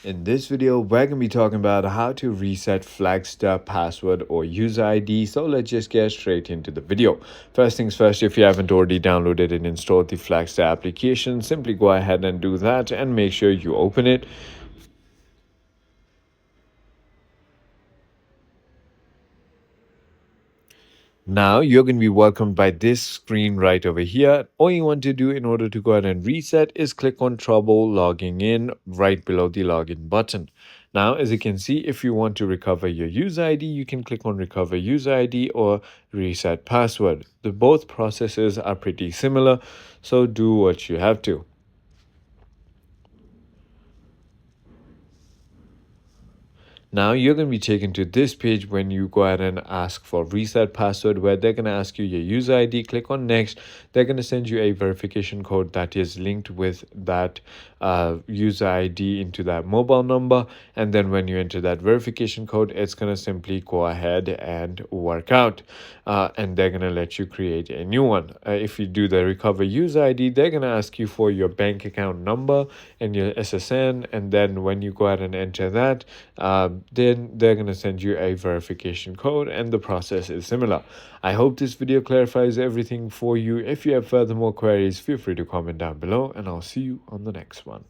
In this video, we're going to be talking about how to reset Flagstar password or user ID. So let's just get straight into the video. First things first, if you haven't already downloaded and installed the Flagstar application, simply go ahead and do that and make sure you open it. Now you're going to be welcomed by this screen right over here. All you want to do in order to go ahead and reset is click on trouble logging in right below the login button. Now, as you can see, if you want to recover your user ID, you can click on recover user ID or reset password. The both processes are pretty similar, so do what you have to. Now you're going to be taken to this page when you go ahead and ask for reset password, where they're going to ask you your user ID. Click on next. They're going to send you a verification code that is linked with that user ID into that mobile number. And then when you enter that verification code, it's going to simply go ahead and work out. And they're going to let you create a new one. If you do the recover user ID, they're going to ask you for your bank account number and your SSN. And then when you go ahead and enter that, then they're going to send you a verification code, and the process is similar. I hope this video clarifies everything for you. If you have further more queries, feel free to comment down below, and I'll see you on the next one.